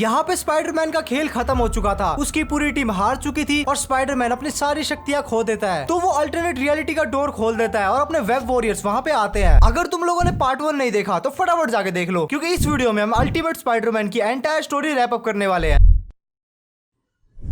यहाँ पे स्पाइडरमैन का खेल खत्म हो चुका था, उसकी पूरी टीम हार चुकी थी और स्पाइडरमैन अपनी सारी शक्तियाँ खो देता है। तो वो अल्टरनेट रियलिटी का डोर खोल देता है और अपने वेब वॉरियर्स वहाँ पे आते हैं। अगर तुम लोगों ने पार्ट 1 नहीं देखा तो फटाफट जाके देख लो, क्योंकि इस वीडियो में हम अल्टीमेट स्पाइडरमैन की एंटायर स्टोरी रैप अप करने वाले हैं।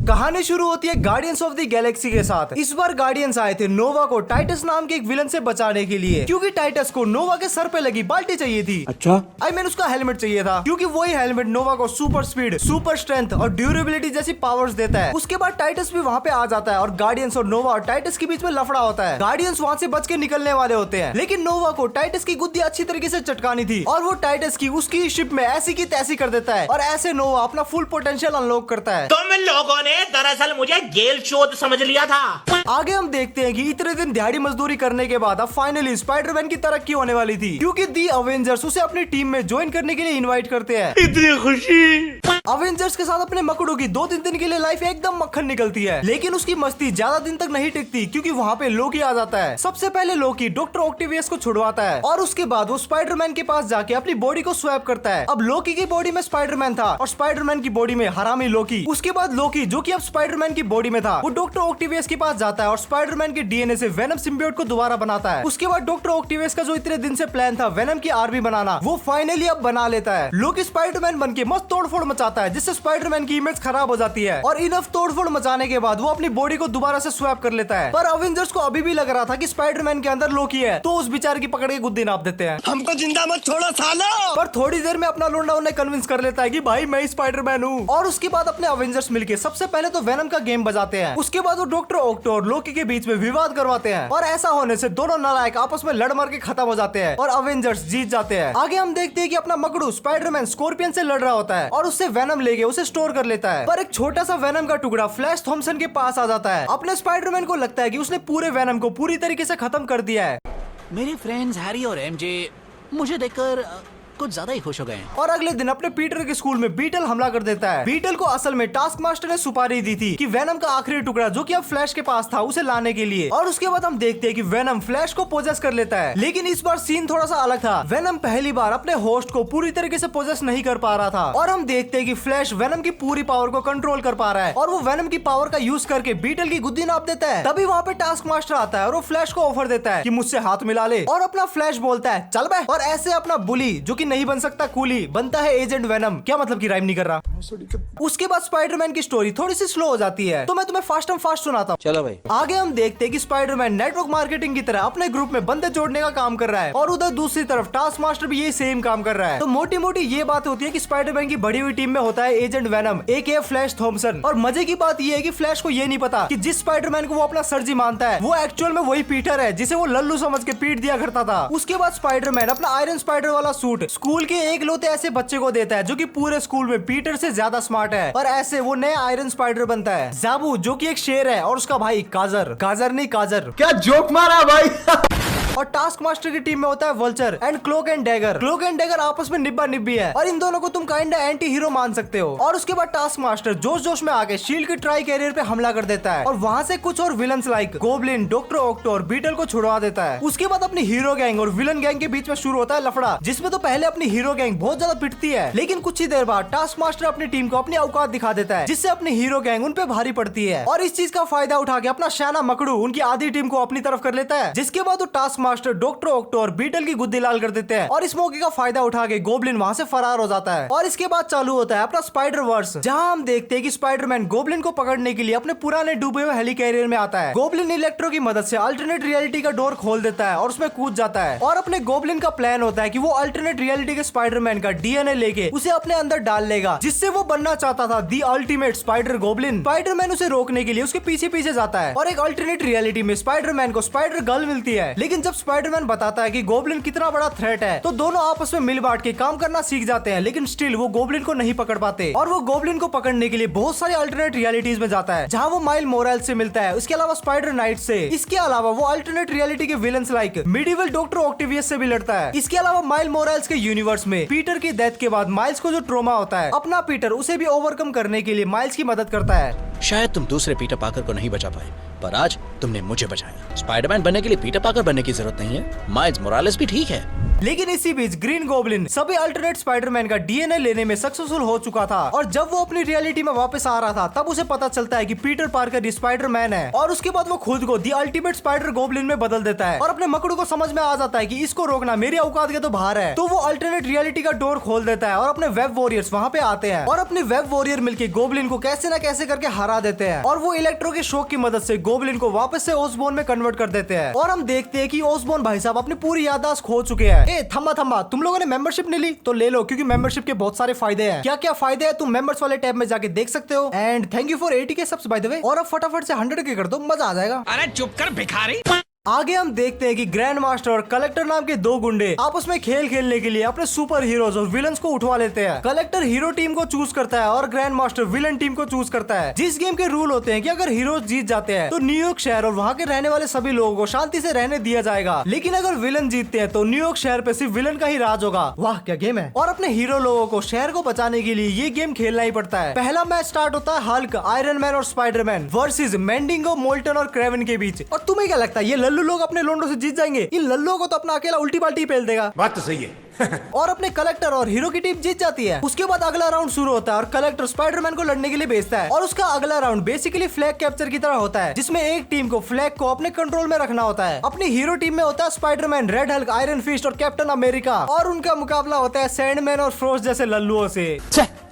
कहानी शुरू होती है गार्डियंस ऑफ द गैलेक्सी के साथ। इस बार गार्डियंस आए थे नोवा को टाइटस नाम के एक विलन से बचाने के लिए, क्योंकि टाइटस को नोवा के सर पे लगी बाल्टी चाहिए थी। अच्छा, आई मीन उसका हेलमेट चाहिए था, क्योंकि वही हेलमेट नोवा को सुपर स्पीड, सुपर स्ट्रेंथ और ड्यूरेबिलिटी जैसी पावर्स देता है। उसके बाद टाइटस भी वहाँ पे आ जाता है और गार्डियंस और नोवा और टाइटस के बीच में लफड़ा होता है। गार्डियंस वहाँ से बच के निकलने वाले होते हैं, लेकिन नोवा को टाइटस की गुद्दी अच्छी तरीके से चटकानी थी और वो टाइटस की उसकी शिप में ऐसी की तैसी कर देता है और ऐसे नोवा अपना फुल पोटेंशियल अनलॉक करता है। तुम लोगों ने दरअसल मुझे गेल चोद समझ लिया था। आगे हम देखते हैं कि इतने दिन दिहाड़ी मजदूरी करने के बाद अब फाइनली स्पाइडरमैन की तरक्की होने वाली थी, क्योंकि दी अवेंजर्स उसे अपनी टीम में ज्वाइन करने के लिए इनवाइट करते हैं। इतनी खुशी। अवेंजर्स के साथ अपने मकड़ों की 2-3 दिन के लिए लाइफ एकदम मक्खन निकलती है, लेकिन उसकी मस्ती ज्यादा दिन तक नहीं टिकती, क्योंकि वहाँ पे लोकी आ जाता है। सबसे पहले लोकी डॉक्टर ऑक्टेवियस को छुड़वाता है और उसके बाद वो स्पाइडरमैन के पास जाके अपनी बॉडी को स्वैप करता है। अब लोकी की बॉडी में स्पाइडरमैन था और स्पाइडरमैन की बॉडी में हरामी लोकी। उसके बाद लोकी, जो कि अब स्पाइडरमैन की बॉडी में था, वो डॉक्टर ऑक्टेवियस के पास जाता है और स्पाइडरमैन के डीएनए से वेनम सिम्बियोट को दोबारा बनाता है। उसके बाद डॉक्टर ऑक्टेवियस का जो इतने दिन से प्लान था वेनम की आर्मी बनाना, वो फाइनली अब बना लेता है। लोकी स्पाइडरमैन बनके मस्त तोड़फोड़ मचाता है, जिससे स्पाइडरमैन की इमेज खराब हो जाती है और इनफ तोड़फोड़ मचाने के बाद वो अपनी बॉडी को दोबारा से स्वैप कर लेता है। पर अवेंजर्स को अभी भी लग रहा था कि स्पाइडरमैन के अंदर लोकी है, तो उस बेचारे की पकड़ के गुद्दी नाप देते हैं। हमको जिंदा मत छोड़ो सालो। पर थोड़ी देर में अपना लोंडा उन्हें कन्विंस कर लेता है कि भाई मैं स्पाइडरमैन हूँ, और उसके बाद अपने अवेंजर्स मिलके सबसे पहले तो वेनम का गेम बजाते हैं। उसके बाद वो डॉक्टर ऑक्टो और लोकी के बीच में विवाद करवाते हैं और ऐसा होने से दोनों नालायक आपस में लड़ मर के खत्म हो जाते हैं और अवेंजर्स जीत जाते हैं। आगे हम देखते हैं कि अपना मकड़ू स्पाइडरमैन स्कॉर्पियन से लड़ रहा होता है और उससे वेनम लेके उसे स्टोर कर लेता है। पर एक छोटा सा वेनम का टुकड़ा फ्लैश थॉमसन के पास आ जाता है। अपने स्पाइडरमैन को लगता है कि उसने पूरे वेनम को पूरी तरीके से खत्म कर दिया है। मेरे फ्रेंड्स हैरी और एमजे मुझे देखकर कुछ ज्यादा ही खुश हो गए हैं। और अगले दिन अपने पीटर के स्कूल में बीटल हमला कर देता है। बीटल को असल में टास्क मास्टर ने सुपारी दी थी कि वेनम का आखिरी टुकड़ा, जो कि अब फ्लैश के पास था, उसे लाने के लिए। और उसके बाद हम देखते हैं कि वेनम फ्लैश को पोजेस कर लेता है, लेकिन इस बार सीन थोड़ा सा अलग था। वेनम पहली बार अपने होस्ट को पूरी तरीके से पोजेस नहीं कर पा रहा था और हम देखते हैं कि फ्लैश वेनम की पूरी पावर को कंट्रोल कर पा रहा है और वो वेनम की पावर का यूज करके बीटल की गुद्दी नाप देता है। तभी वहाँ पे टास्क मास्टर आता है और वो फ्लैश को ऑफर देता है कि मुझसे हाथ मिला ले, और अपना फ्लैश बोलता है चल बे, और ऐसे अपना बुली, जो कि नहीं बन सकता कूली, बनता है एजेंट वेनम। क्या मतलब कि राइम नहीं कर रहा। उसके बाद स्पाइडरमैन की स्टोरी थोड़ी सी स्लो हो जाती है, तो मैं तुम्हें फास्ट एंड फास्ट सुनाता हूँ। चलो भाई। आगे हम देखते हैं कि स्पाइडरमैन नेटवर्क मार्केटिंग की तरह अपने ग्रुप में बंदे जोड़ने का काम कर रहा है और उधर दूसरी तरफ टास्क मास्टर भी ये सेम काम कर रहा है। तो मोटी मोटी ये बात होती है कि स्पाइडरमैन की बड़ी हुई टीम में होता है एजेंट वेनम एके फ्लैश थॉमसन। और मजे की बात ये है कि फ्लैश को ये नहीं पता कि जिस स्पाइडरमैन को वो अपना सर्जी मानता है, वो एक्चुअल में वही पीटर है जिसे वो लल्लू समझ के पीट दिया करता था। उसके बाद स्पाइडरमैन अपना आयरन स्पाइडर वाला सूट स्कूल के एक लौते ऐसे बच्चे को देता है जो कि पूरे स्कूल में पीटर से ज्यादा स्मार्ट है, और ऐसे वो नया आयरन स्पाइडर बनता है। जाबू, जो कि एक शेर है, और उसका भाई काजर, काजर नहीं काजर। क्या जोक मारा भाई। और टास्क मास्टर की टीम में होता है vulture and cloak and dagger. Cloak and dagger आपस में निब्बा निब्बी है और इन दोनों को तुम काइंड एंटी हीरो मान सकते हो। और उसके बाद टास्क मास्टर जोश जोश में आके शील्ड के ट्राई कैरियर पे हमला कर देता है और वहाँ से कुछ और villains like goblin, doctor octo और बीटल को छुड़वा देता है। उसके बाद अपनी हीरो गैंग और विलन गैंग के बीच में शुरू होता है लफड़ा, जिसमें तो पहले अपनी हीरो गैंग बहुत ज्यादा पिटती है, लेकिन कुछ ही देर बाद टास्क मास्टर अपनी टीम को अपनी औकात दिखा देता है, जिससे अपनी हीरो गैंग उन पे भारी पड़ती है। और इस चीज का फायदा उठा के अपना शाना मकड़ू उनकी आधी टीम को अपनी तरफ कर लेता है, जिसके बाद वो टास्क मास्टर, डॉक्टर ऑक्टो और बीटल की गुद्दी लाल कर देते हैं। और इस मौके का फायदा उठा के गोब्लिन वहाँ से फरार हो जाता है। और इसके बाद चालू होता है अपना स्पाइडर वर्स, जहाँ हम देखते हैं कि स्पाइडरमैन गोब्लिन को पकड़ने के लिए अपने पुराने डूबे हुए हेली कैरियर में आता है। गोब्लिन इलेक्ट्रो की मदद से अल्टरनेट रियलिटी का डोर खोल देता है और उसमें कूद जाता है। और अपने गोब्लिन का प्लान होता है कि वो अल्टरनेट रियलिटी के स्पाइडरमैन का डीएनए लेके उसे अपने अंदर डाल लेगा, जिससे वो बनना चाहता था the ultimate spider goblin. Spiderman उसे रोकने के लिए उसके पीछे पीछे जाता है और एक अल्टरनेट रियलिटी में स्पाइडरमैन को स्पाइडर गर्ल मिलती है। लेकिन जब स्पाइडरमैन बताता है कि गोब्लिन कितना बड़ा थ्रेट है, तो दोनों आपस में मिल बांट के काम करना सीख जाते हैं, लेकिन स्टिल वो गोब्लिन को नहीं पकड़ पाते और वो गोब्लिन को पकड़ने के लिए बहुत सारे अल्टरनेट रियलिटीज में जाता है, जहाँ वो माइल मोराल से मिलता है, उसके अलावा स्पाइडर नाइट से। इसके अलावा वो अल्टरनेट रियलिटी के villains like medieval doctor Octavius से भी लड़ता है। इसके अलावा माइल मोराल्स के यूनिवर्स में पीटर की डेथ के बाद माइल्स को जो ट्रोमा होता है, अपना पीटर उसे भी ओवरकम करने के लिए माइल्स की मदद करता है। शायद तुम दूसरे पीटर पार्कर को नहीं बचा पाए, पर आज तुमने मुझे बचाया। स्पाइडरमैन बनने के लिए पीटर पार्कर बनने की जरूरत नहीं है, माइल्स मोरालेस भी ठीक है। लेकिन इसी बीच ग्रीन गोब्लिन सभी अल्टरनेट स्पाइडरमैन का डीएनए लेने में सक्सेसफुल हो चुका था और जब वो अपनी रियलिटी में वापस आ रहा था तब उसे पता चलता है कि पीटर पार्कर स्पाइडरमैन है और उसके बाद वो खुद को दी अल्टीमेट स्पाइडर गोब्लिन में बदल देता है और अपने मकड़ू को समझ में आ जाता है कि इसको रोकना मेरी औकात के तो बाहर है। तो वो अल्टरनेट रियलिटी का डोर खोल देता है और अपने वेब वॉरियर्स वहाँ पे आते हैं और अपने वेब वॉरियर मिलके गोब्लिन को कैसे न कैसे करके हरा देते हैं और वो इलेक्ट्रो के शॉक की मदद से गोब्लिन को वापस से ओसबोर्न में कन्वर्ट कर देते हैं और हम देखते हैं कि ओसबोर्न भाई साहब अपनी पूरी याददाश्त खो चुके हैं। ए थम्मा तुम लोगों ने मेंबरशिप नहीं ली तो ले लो, क्योंकि मेंबरशिप के बहुत सारे फायदे हैं। क्या क्या फायदे हैं तुम मेंबर्स वाले टैब में जाके देख सकते हो। And thank you for 80K subs by the way. और अब फटाफट से 100K कर दो, मजा आ जाएगा। अरे चुप कर भिखारी। आगे हम देखते हैं कि ग्रैंड मास्टर और कलेक्टर नाम के दो गुंडे आपस में खेल खेलने के लिए अपने सुपर हीरोज और विलन्स को उठवा लेते हैं। कलेक्टर हीरो टीम को चूज करता है और ग्रैंड मास्टर विलन टीम को चूज करता है। जिस गेम के रूल होते हैं कि अगर हीरोज जीत जाते हैं तो न्यूयॉर्क शहर और वहाँ के रहने वाले सभी लोगों को शांति से रहने दिया जाएगा, लेकिन अगर विलन जीतते हैं तो न्यूयॉर्क शहर पे सिर्फ विलन का ही राज होगा। वाह क्या गेम है। और अपने हीरो लोगों को शहर को बचाने के लिए ये गेम खेलना ही पड़ता है। पहला मैच स्टार्ट होता है हल्क, आयरन मैन और स्पाइडरमैन वर्सेस मेंडिगो, मोल्टन और क्रेवन के बीच। और तुम्हें क्या लगता है ये लल्लू लोग अपने लोंडो से जीत जाएंगे? इन लल्लुओं को तो अपना अकेला उल्टी बाल्टी पेल देगा। बात तो सही है। और अपने कलेक्टर और हीरो की टीम जीत जाती है। उसके बाद अगला राउंड शुरू होता है और कलेक्टर स्पाइडरमैन को लड़ने के लिए भेजता है और उसका अगला राउंड बेसिकली फ्लैग कैप्चर की तरह होता है, जिसमें एक टीम को फ्लैग को अपने कंट्रोल में रखना होता है। अपनी हीरो टीम में होता है Spiderman, Red Hulk, Iron Fist और कैप्टन अमेरिका और उनका मुकाबला होता है सैंडमैन और फ्रोस्ट जैसे लल्लुओं से।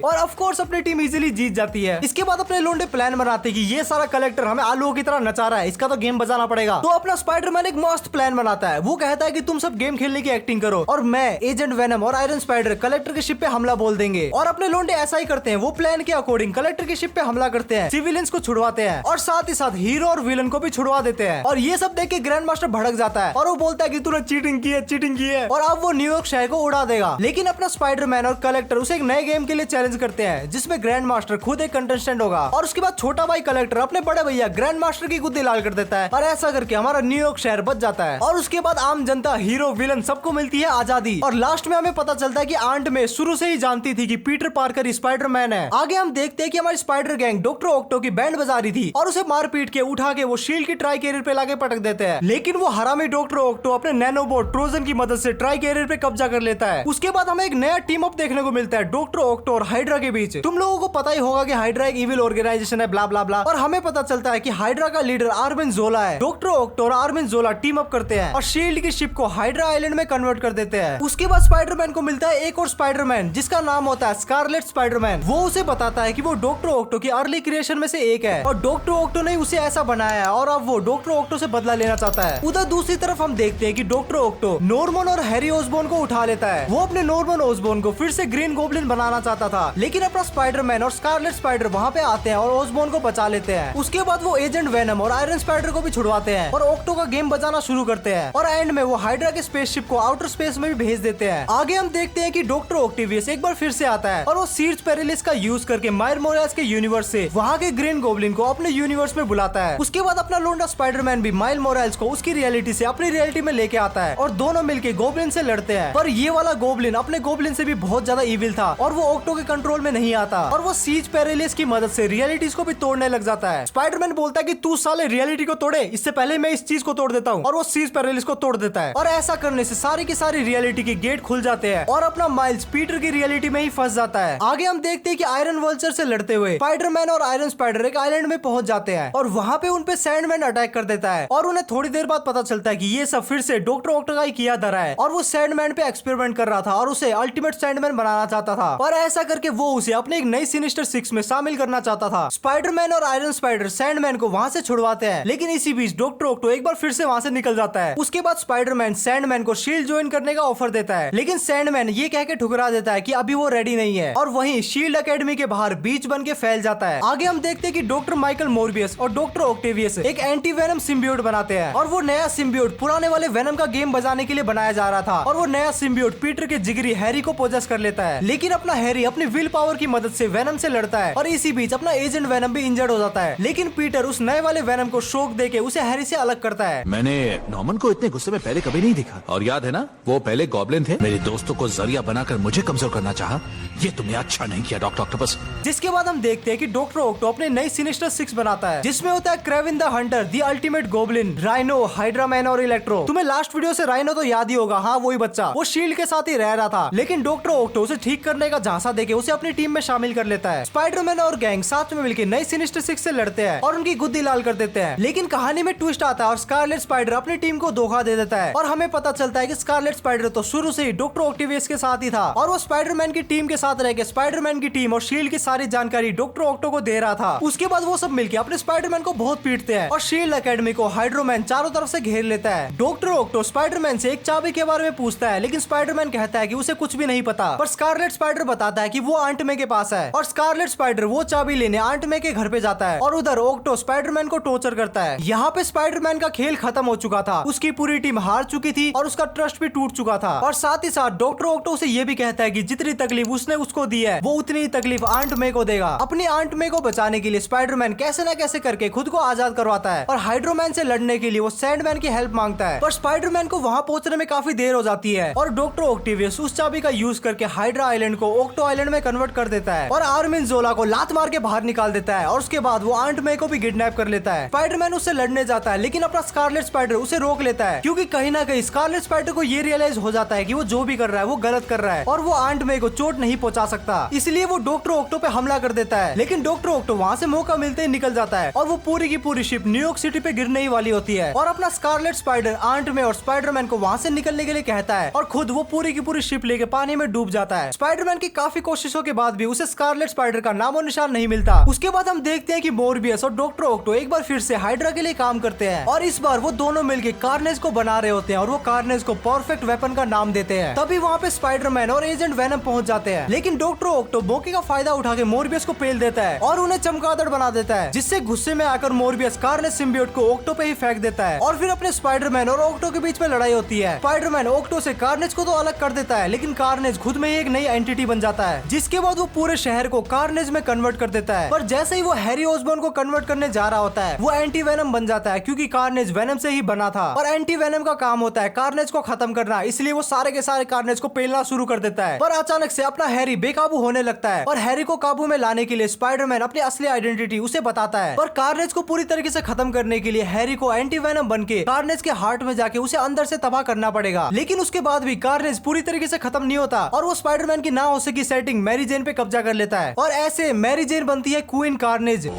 और ऑफ कोर्स अपनी टीम इजीली जीत जाती है। इसके बाद अपने लोंडे प्लान बनाते कि ये सारा कलेक्टर हमें आलूओं की तरह नचा रहा है, इसका तो गेम बजाना पड़ेगा। तो अपना स्पाइडरमैन एक मस्त प्लान बनाता है। वो कहता है कि तुम सब गेम खेलने की एक्टिंग करो और मैं एजेंट वेनम और आयरन स्पाइडर कलेक्टर के शिप पे हमला बोल देंगे। और अपने लोंडे ऐसा ही करते हैं। वो प्लान के अकॉर्डिंग कलेक्टर के शिप पे हमला करते हैं, सिविलियंस को छुड़वाते हैं और साथ ही साथ हीरो और विलन को भी छुड़वा देते हैं। और ये सब देख के ग्रैंड मास्टर भड़क जाता है और वो बोलता है कि तूने चीटिंग की है और अब वो न्यूयॉर्क शहर को उड़ा देगा। लेकिन अपना स्पाइडरमैन और कलेक्टर उसे एक नए गेम के लिए चैलेंज करते हैं, जिसमें ग्रैंड मास्टर खुद एक कंटेस्टेंट होगा। और उसके बाद छोटा भाई कलेक्टर अपने बड़े भैया ग्रैंड मास्टर की गुद्दी लाल कर देता है और ऐसा करके हमारा न्यूयॉर्क शहर बच जाता है। और उसके बाद आम जनता, हीरो, विलन सबको मिलती है आजादी। और लास्ट में हमें पता चलता है कि आंट में शुरू से ही जानती थी कि पीटर पार्कर स्पाइडरमैन है। आगे हम देखते हैं कि हमारी स्पाइडर गैंग डॉक्टर ऑक्टो की बैंड बजा रही थी और उसे मार पीट के उठा के वो शील्ड की ट्राई कैरियर पे लाके पटक देते हैं। लेकिन वो हरामी डॉक्टर ऑक्टो अपने नैनोबोट ट्रोजन की मदद से ट्राई कैरियर पे कब्जा कर लेता है। उसके बाद हमें एक नया टीम अप देखने को मिलता है डॉक्टर ऑक्टो और हाइड्रा के बीच। तुम लोगों को पता ही होगा कि हाइड्रा एक इविल ऑर्गेनाइजेशन है, ब्ला ब्ला ब्ला। और हमें पता चलता है कि हाइड्रा का लीडर आर्मिन जोला है। डॉक्टर ऑक्टो और आर्मिन जोला टीम अप करते हैं और शील्ड की शिप को हाइड्रा आइलैंड में कन्वर्ट कर देते हैं। उसके बाद स्पाइडरमैन को मिलता है एक और स्पाइडरमैन जिसका नाम होता है स्कारलेट स्पाइडरमैन। वो उसे बताता है कि वो डॉक्टर ऑक्टो की अर्ली क्रिएशन में से एक है और डॉक्टर ऑक्टो ने उसे ऐसा बनाया है और अब वो डॉक्टर ऑक्टो से बदला लेना चाहता है। उधर दूसरी तरफ हम देखते हैं कि डॉक्टर ऑक्टो नॉर्मन और हैरी ओसबोर्न को उठा लेता है। वो अपने नॉर्मन ओसबोर्न को फिर से ग्रीन गोब्लिन बनाना चाहता था, लेकिन अपना स्पाइडरमैन और स्कारलेट स्पाइडर वहाँ पे आते हैं और ओसबोर्न को बचा लेते हैं। उसके बाद वो एजेंट वेनम और आयरन स्पाइडर को भी छुड़वाते हैं और ऑक्टो का गेम बजाना शुरू करते हैं और एंड में वो हाइड्रा के स्पेसशिप को आउटर स्पेस में भी भेज देते हैं। आगे हम देखते हैं कि डॉक्टर ऑक्टेवियस एक बार फिर से आता है और वो सीर्च पेरिलिस का यूज करके माइल्स मोरालेस के यूनिवर्स से वहाँ के ग्रीन गोब्लिन को अपने यूनिवर्स में बुलाता है। उसके बाद अपना लोंडा स्पाइडरमैन भी माइल्स मोरालेस को उसकी रियलिटी से अपनी रियलिटी में लेके आता है और दोनों मिलके गोब्लिन से लड़ते हैं। पर ये वाला गोब्लिन अपने गोब्लिन से भी बहुत ज्यादा इविल था और वो ऑक्टो के कंट्रोल में नहीं आता और वो सीज पेरिलिस की मदद से रियलिटीज को भी तोड़ने लग जाता है। स्पाइडरमैन बोलता है कि तू साले रियलिटी को तोड़े, इससे पहले मैं इस चीज को तोड़ देता हूँ और वो सीज पेरिलिस को तोड़ देता है। और ऐसा करने से सारी की सारी रियलिटी के गेट खुल जाते हैं और अपना माइल्स पीटर की रियलिटी में ही फंस जाता है। आगे हम देखते हैं कि आयरन वल्चर से लड़ते हुए स्पाइडरमैन और आयरन स्पाइडर एक आइलैंड में पहुंच जाते हैं और वहाँ पे उनपे सैंडमैन अटैक कर देता है और उन्हें थोड़ी देर बाद पता चलता है कि ये सब फिर से डॉक्टर ऑक्टो का ही किया धरा है और वो सैंडमैन पे एक्सपेरिमेंट कर रहा था और उसे अल्टीमेट सैंडमैन बनाना चाहता था। और ऐसा करके वो उसे अपने एक नई सिनिस्टर 6 में शामिल करना चाहता था। स्पाइडरमैन और आयरन स्पाइडर सैंडमैन को वहाँ से छुड़वाते हैं, लेकिन इसी बीच डॉक्टर ऑक्टो एक बार फिर से वहाँ से निकल जाता है। उसके बाद स्पाइडरमैन सैंडमैन को शील्ड ज्वाइन करने का ऑफर देता है, लेकिन सैंडमैन ये कह के ठुकरा देता है कि अभी वो रेडी नहीं है और वहीं शील्ड एकेडमी के बाहर बीच बन के फैल जाता है। आगे हम देखते हैं कि डॉक्टर माइकल मोरबियस और डॉक्टर ऑक्टेवियस एक एंटी वेनम सिम्बियोट बनाते हैं और वो नया सिम्बियोट पुराने वाले वेनम का गेम बजाने के लिए बनाया जा रहा था और वो नया सिम्बियोट पीटर के जिगरी हैरी को पोजेस कर लेता है। लेकिन अपना हैरी अपनी विल पावर की मदद से वेनम से लड़ता है और इसी बीच अपना एजेंट वेनम भी इंजर्ड हो जाता है, लेकिन पीटर उस नए वाले वेनम को शॉक देके उसे हैरी से अलग करता है। मैंने नॉर्मन को इतने गुस्से में पहले कभी नहीं देखा। और याद है ना, वो पहले गॉब्लिन थे, मेरे दोस्तों को जरिया बनाकर मुझे कमजोर करना चाहा। ये तुमने अच्छा नहीं किया डॉक्टर ऑक्टोपस। जिसके बाद हम देखते हैं कि डॉक्टर ऑक्टो अपने नई सिनिस्टर 6 बनाता है, जिसमें होता है Kraven the Hunter, the ultimate goblin, rhino, hydra man और इलेक्ट्रो। तुम्हें लास्ट वीडियो से राइनो तो याद ही होगा, हाँ वही बच्चा, वो शील्ड के साथ ही रह रहा था, लेकिन डॉक्टर ऑक्टो उसे ठीक करने का झांसा देके उसे अपनी टीम में शामिल कर लेता है। स्पाइडरमैन और गैंग साथ में मिलकर नई सिनिस्टर 6 से लड़ते हैं और उनकी गुद्दी लाल कर देते हैं। लेकिन कहानी में ट्विस्ट आता है और स्कारलेट स्पाइडर अपनी टीम को धोखा दे देता है और हमें पता चलता है कि स्कारलेट स्पाइडर तो शुरू से ही डॉक्टर ऑक्टेवियस के साथ ही था और वो स्पाइडरमैन की टीम के साथ रहकर स्पाइडरमैन की टीम और शील्ड की सारी जानकारी डॉक्टर ऑक्टो को दे रहा था। उसके बाद वो सब मिलकर अपने स्पाइडरमैन को बहुत पीटते हैं और शील्ड एकेडमी को हाइड्रोमैन चारों तरफ से घेर लेता है। डॉक्टर ऑक्टो स्पाइडरमैन से एक चाबी के बारे में पूछता है, लेकिन स्पाइडरमैन कहता है कि उसे कुछ भी नहीं पता, पर स्कारलेट स्पाइडर बताता है कि वो आंट मे के पास है और स्कारलेट स्पाइडर वो चाबी लेने आंट मे के घर पे जाता है और उधर ऑक्टो स्पाइडरमैन को टॉर्चर करता है। यहाँ पे स्पाइडरमैन का खेल खत्म हो चुका था, उसकी पूरी टीम हार चुकी थी और उसका ट्रस्ट भी टूट चुका था। और साथ ही साथ डॉक्टर ऑक्टो उसे ये भी कहता है कि जितनी तकलीफ उसने उसको दी है वो उतनी ही तकलीफ आंट मे को देगा। अपनी आंट मे को बचाने के लिए स्पाइडरमैन कैसे न कैसे करके खुद को आजाद करवाता है और हाइड्रोमैन से लड़ने के लिए वो सैंडमैन की हेल्प मांगता है, पर स्पाइडरमैन को वहाँ पहुंचने में काफी देर हो जाती है और डॉक्टर ऑक्टेवियस उस चाबी का यूज करके हाइड्रा आइलैंड को ऑक्टो आइलैंड में कन्वर्ट कर देता है और आर्मिन जोला को लात मार के बाहर निकाल देता है और उसके बाद वो आंट मे को भी किडनैप कर लेता है। स्पाइडरमैन उससे लड़ने जाता है, लेकिन अपना स्कारलेट स्पाइडर उसे रोक लेता है, क्योंकि कहीं ना कहीं स्कारलेट स्पाइडर को ये रियलाइज हो जाता है कि वो जो भी कर रहा है वो गलत कर रहा है और वो आंट मे को चोट नहीं पहुंचा सकता, इसलिए वो डॉक्टर ऑक्टो पे हमला कर देता है। लेकिन डॉक्टर ऑक्टो वहाँ से मौका मिलते ही निकल जाता है और वो पूरी की पूरी शिप न्यूयॉर्क सिटी पे गिरने ही वाली होती है और अपना स्कारलेट स्पाइडर आंट मे और स्पाइडरमैन को वहाँ से निकलने के लिए कहता है और खुद वो पूरी की पूरी शिप लेके पानी में डूब जाता है। स्पाइडरमैन की काफी कोशिशों के बाद भी उसे स्कारलेट स्पाइडर का नामो निशान नहीं मिलता। उसके बाद हम देखते हैं कि मोरबियस और डॉक्टर ऑक्टो एक बार फिर से हाइड्रा के लिए काम करते हैं और इस बार वो दोनों मिलकर कार्नेज को बना रहे होते हैं और वो कार्नेज को परफेक्ट वेपन का नाम देते हैं। तभी वहाँ पे स्पाइडरमैन और एजेंट वेनम पहुंच जाते हैं, लेकिन डॉक्टर ऑक्टो मौके का फायदा उठा के मोरबियस को पेल देता है और उन्हें चमगादड़ बना देता है, जिससे गुस्से में आकर मोरबियस कार्नेज सिम्बियोट को ऑक्टो पे ही फेंक देता है और फिर अपने स्पाइडरमैन और ऑक्टो के बीच में लड़ाई होती है। स्पाइडरमैन ऑक्टो से कार्नेज को तो अलग कर देता है, लेकिन कार्नेज खुद में एक नई एंटिटी बन जाता है, जिसके बाद वो पूरे शहर को कार्नेज में कन्वर्ट कर देता है। पर जैसे ही वो हैरी ऑसबॉर्न को कन्वर्ट करने जा रहा होता है वो एंटी वेनम बन जाता है, क्योंकि कार्नेज वेनम से ही बना था और एंटी वेनम का काम होता है कार्नेज को खत्म करना, इसलिए वो सारे के सारे कार्नेज को पेलना शुरू कर देता है। पर अचानक से अपना हैरी बेकाबू होने लगता है और हैरी को काबू में लाने के लिए स्पाइडरमैन अपनी असली आइडेंटिटी उसे बताता है, पर कार्नेज को पूरी तरीके से खत्म करने के लिए हैरी को एंटी वेनम बन के कार्नेज के हार्ट में जाके उसे अंदर से तबाह करना पड़ेगा। लेकिन उसके बाद भी कार्नेज पूरी तरीके से खत्म नहीं होता और वो स्पाइडरमैन की ना हो सकी सेटिंग मैरी जेन पे कब्जा कर लेता है और ऐसे मैरी जेन बनती है क्वीन कार्नेज।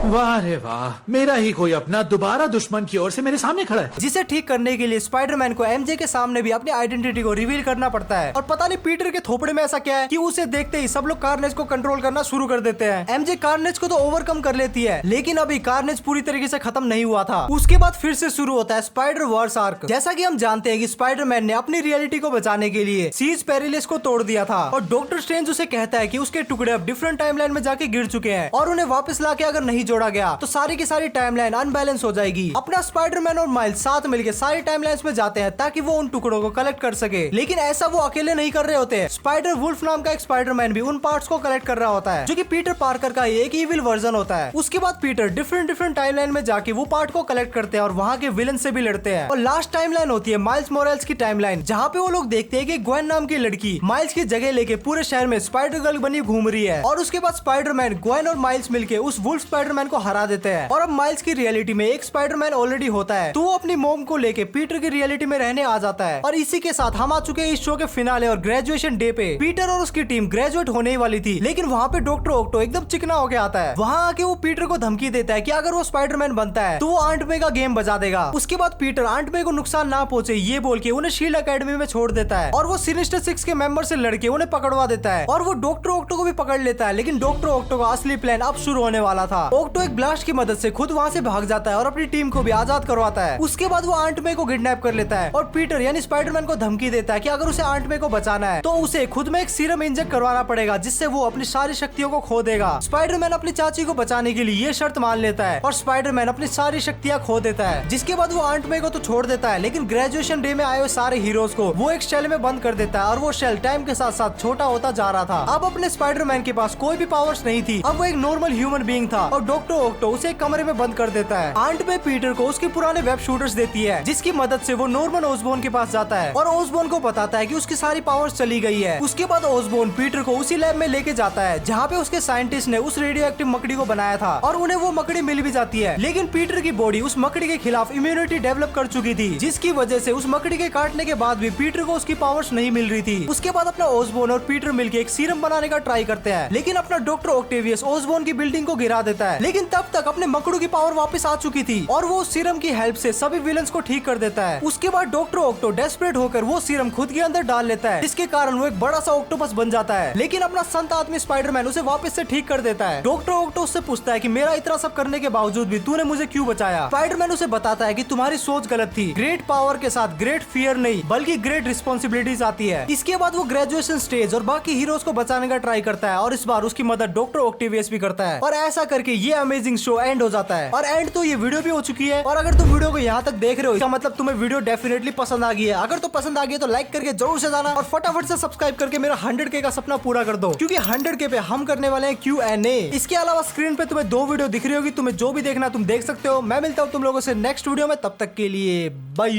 वाह रे वाह, मेरा ही कोई अपना दोबारा दुश्मन की ओर से मेरे सामने खड़ा है। जिसे ठीक करने के लिए स्पाइडरमैन को एमजे के सामने भी अपनी आइडेंटिटी को रिवील करना पड़ता है और पता नहीं पीटर के थोपड़े में ऐसा क्या है कि उसे देखते ही सब लोग कार्नेज को कंट्रोल करना शुरू कर देते हैं। एमजे कार्नेज को तो ओवरकम कर लेती है, लेकिन अभी कार्नेज पूरी तरीके से खत्म नहीं हुआ था। उसके बाद फिर से शुरू होता है स्पाइडर वर्स आर्क। जैसा कि हम जानते हैं कि स्पाइडरमैन ने अपनी रियलिटी को बचाने के लिए सीज पेरिलियस को तोड़ दिया था और डॉक्टर स्ट्रेंज उसे कहता है कि उसके टुकड़े अब डिफरेंट टाइमलाइन में जाके गिर चुके हैं और उन्हें वापस लाके अगर नहीं जोड़ा गया तो सारी की सारी टाइमलाइन अनबैलेंस हो जाएगी। अपना स्पाइडरमैन और माइल्स साथ मिलकर सारी टाइमलाइंस में जाते हैं ताकि वो उन टुकड़ों को कलेक्ट कर सके, लेकिन ऐसा वो अकेले नहीं कर रहे होते। स्पाइडर वुल्फ नाम का एक स्पाइडरमैन भी उन पार्ट्स को कलेक्ट कर रहा होता है, जो कि पीटर पार्कर का एक इविल वर्जन होता है। उसके बाद पीटर डिफरेंट टाइमलाइन में जाके वो पार्ट को कलेक्ट करते हैं और वहाँ के विलन से भी लड़ते हैं। और लास्ट टाइमलाइन होती है माइल्स मोरेल्स की टाइमलाइन, जहाँ पे वो लोग देखते हैं कि ग्वेन नाम की लड़की माइल्स की जगह लेके पूरे शहर में स्पाइडर गर्ल बनी घूम रही है और उसके बाद स्पाइडरमैन, ग्वेन और माइल्स मिलके उस वुल्फ स्पाइडरमैन को हरा देते हैं। और अब माइल्स की रियलिटी में एक स्पाइडरमैन ऑलरेडी होता है, तो वो अपनी मॉम को लेके पीटर की रियलिटी में रहने आ जाता है। और इसी के साथ हम आ चुके हैं इस शो के फिनाले और ग्रेजुएशन डे पे। पीटर और उसकी टीम ग्रेजुएट होने ही वाली थी, लेकिन वहाँ पे डॉक्टर ऑक्टो एकदम चिकना होके आता है। वहाँ आके वो पीटर को धमकी देता है कि अगर वो स्पाइडरमैन बनता है तो वो आंट मे का गेम बजा देगा। उसके बाद पीटर आंट मे को नुकसान ना पहुंचे ये बोल के उन्हें शील्ड एकेडमी में छोड़ देता है और वो सिनिस्टर 6 के मेंबर से लड़के उन्हें पकड़वा देता है और वो डॉक्टर ऑक्टो को भी पकड़ लेता है। लेकिन डॉक्टर ऑक्टो का असली प्लान अब शुरू होने वाला था। ऑक्टो एक ब्लास्ट की मदद से खुद वहाँ से भाग जाता है और अपनी टीम को भी आजाद करवाता है। उसके बाद वो आंट मे को किडनैप कर लेता है और पीटर यानी स्पाइडरमैन को धमकी देता है कि अगर उसे आंट मे को बचाना है तो उसे खुद में एक सीरम इंजेक्ट करवाना पड़ेगा, जिससे वो अपनी सारी शक्तियों को खो देगा। स्पाइडरमैन अपनी चाची को बचाने के लिए ये शर्त मान लेता है और स्पाइडरमैन अपनी सारी शक्तियां खो देता है, जिसके बाद वो आंट मे को तो छोड़ देता है, लेकिन ग्रेजुएशन डे में आए हुए सारे हीरोज को वो एक शेल में बंद कर देता है और वो शेल टाइम के साथ साथ छोटा होता जा रहा था। अब अपने स्पाइडरमैन के पास कोई भी पावर्स नहीं थी, अब वो एक नॉर्मल ह्यूमन बीइंग था और डॉक्टर ऑक्टो उसे एक कमरे में बंद कर देता है। आंट पे पीटर को उसके पुराने वेब शूटर्स देती है, जिसकी मदद से वो नॉर्मन ओसबोर्न के पास जाता है और ओसबोर्न को बताता है कि उसकी सारी पावर्स चली गई है। उसके बाद ओसबोर्न पीटर को उसी लैब में लेके जाता है जहाँ पे उसके साइंटिस्ट ने उस रेडियो एक्टिव मकड़ी को बनाया था और उन्हें वो मकड़ी मिल भी जाती है। लेकिन पीटर की बॉडी उस मकड़ी के खिलाफ इम्यूनिटी डेवलप कर चुकी थी, जिसकी वजह से उस मकड़ी के काटने के बाद भी पीटर को उसकी पावर्स नहीं मिल रही थी। उसके बाद अपना ओसबोर्न और पीटर मिलकर एक सीरम बनाने का ट्राई करते हैं, लेकिन अपना डॉक्टर ऑक्टेवियस ओसबोर्न की बिल्डिंग को गिरा देता है। लेकिन तब तक अपने मकड़ों की पावर वापस आ चुकी थी और वो उस सीरम की हेल्प से सभी विलन्स को ठीक कर देता है। उसके बाद डॉक्टर ऑक्टो डेस्परेट होकर वो सीरम खुद के अंदर डाल लेता है, जिसके कारण वो एक बड़ा सा ऑक्टोपस बन जाता है। लेकिन अपना संत आदमी स्पाइडरमैन उसे वापस से ठीक कर देता है। डॉक्टर ऑक्टो उससे पूछता है कि मेरा इतना सब करने के बावजूद भी तूने मुझे क्यों बचाया। स्पाइडरमैन उसे बताता है कि तुम्हारी सोच गलत थी, ग्रेट पावर के साथ ग्रेट फियर नहीं बल्कि ग्रेट रिस्पॉन्सिबिलिटीज आती है। इसके बाद वो ग्रेजुएशन स्टेज और बाकी हीरोज को बचाने का ट्राई करता है और इस बार उसकी मदद डॉक्टर ऑक्टेवियस भी करता है और ऐसा करके ये अमेजिंग शो एंड हो जाता है। और एंड तो ये वीडियो भी हो चुकी है। और अगर तुम वीडियो को यहाँ तक देख रहे हो, इसका मतलब तुम्हें वीडियो डेफिनेटली पसंद आ गई है। अगर तो पसंद आ गई है तो लाइक करके जरूर से जाना और फटाफट से सब्सक्राइब करके मेरा 100K का सपना पूरा कर दो, क्योंकि 100K पे हम करने वाले हैं Q&A। इसके अलावा स्क्रीन पे तुम्हें 2 वीडियो दिख रही होगी, तुम्हें जो भी देखना तुम देख सकते हो। मैं मिलता हूँ तुम लोगों से नेक्स्ट वीडियो में, तब तक के लिए बाय।